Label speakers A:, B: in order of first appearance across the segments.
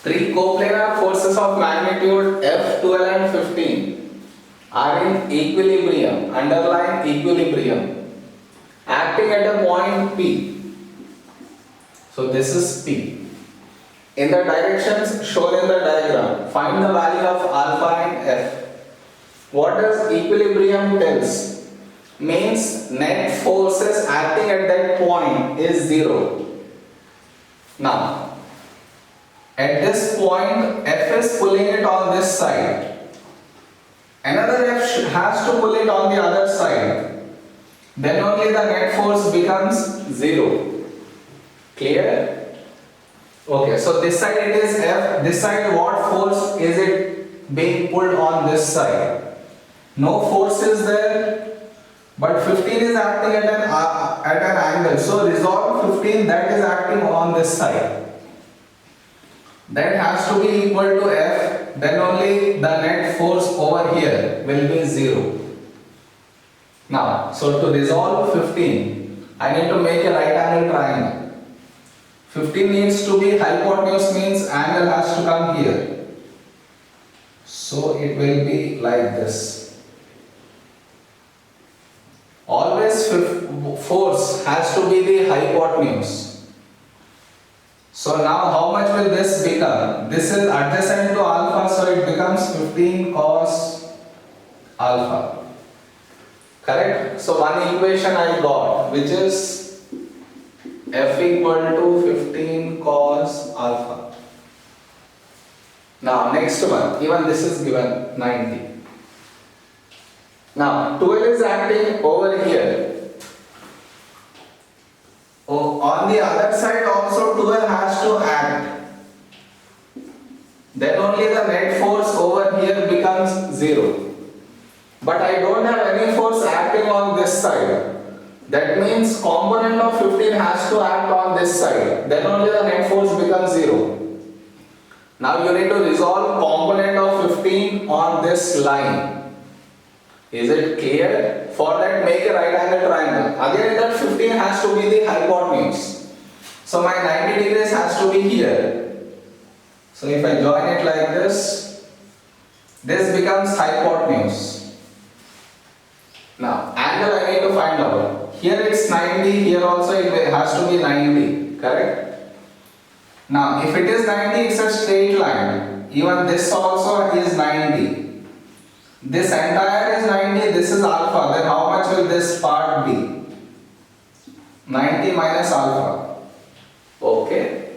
A: Three coplanar forces of magnitude F, 12 and 15 are in equilibrium, underlying equilibrium, acting at a point P. So this is P. In the directions shown in the diagram, find the value of alpha and F. What does equilibrium tells? Means net forces acting at that point is zero. Now, at this point, F is pulling it on this side. Another F has to pull it on the other side. Then only the net force becomes zero. Clear? Okay, so this side it is F. This side, what force is it being pulled on this side? No force is there, but 15 is acting at an angle. So resolve 15 that is acting on this side. That has to be equal to F. Then only the net force over here will be zero. Now, so to resolve 15, I need to make a right angle triangle. 15 needs to be hypotenuse, means angle has to come here. So it will be like this. Always force has to be the hypotenuse. So now how much will this become? This is adjacent to alpha, so it becomes 15 cos alpha. Correct? So one equation I got, which is F equal to 15 cos alpha. Now next one, even this is given 90. Now 12 is acting over here. Oh, on the other side also 12 has to act. Then only the net force over here becomes zero. But I don't have any force acting on this side. That means component of 15 has to act on this side. Then only the net force becomes zero. Now you need to resolve component of 15 on this line. Is it clear? For that, make a right angle triangle. Again, that 15 has to be the hypotenuse. So my 90 degrees has to be here. So if I join it like this becomes hypotenuse. Now, angle I need to find out. Here it's 90, here also it has to be 90, correct? Now, if it is 90, it's a straight line. Even this also is 90. This entire is 90, this is alpha. Then how much will this part be? 90 minus alpha. Okay.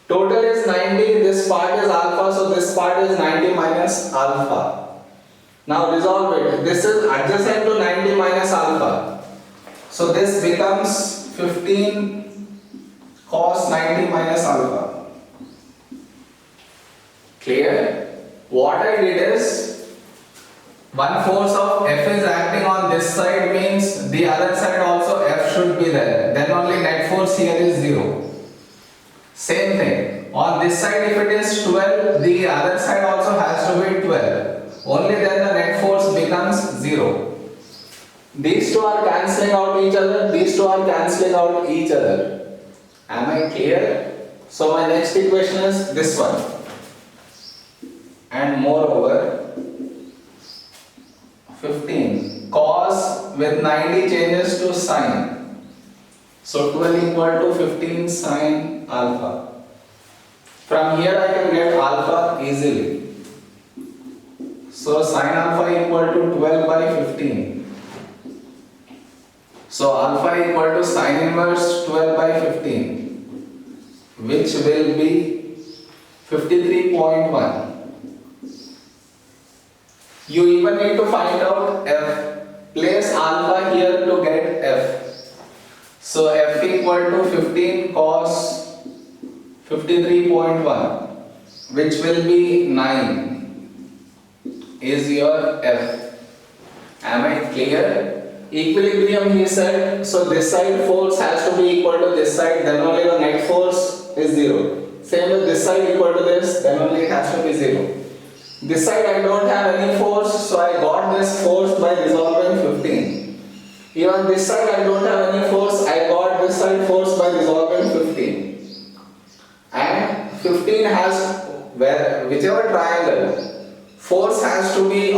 A: Total is 90, this part is alpha, so this part is 90 minus alpha. Now resolve it. This is adjacent to 90 minus alpha. So this becomes 15 cos 90 minus alpha. Clear? What I did is, one force of F is acting on this side, means the other side also F should be there. Then only net force here is 0. Same thing. On this side if it is 12, the other side also has to be 12. Only then the net force becomes 0. These two are cancelling out each other. These two are cancelling out each other. Am I clear? So my next equation is this one. And moreover, 15 cos with 90 changes to sine. So 12 equal to 15 sine alpha. From here I can get alpha easily. So sine alpha equal to 12 by 15. So alpha equal to sine inverse 12 by 15, which will be 53.1. You even need to find out F. Place alpha here to get F. So F equal to 15 cos 53.1, which will be 9, is your F. Am I clear? Equilibrium he said, so this side force has to be equal to this side, then only the net force is 0. Same with this side equal to this, then only it has to be 0. This side I don't have any force, so I got this force by resolving 15. Even this side I don't have any force, I got this side force by resolving 15. And 15 has, where whichever triangle, force has to be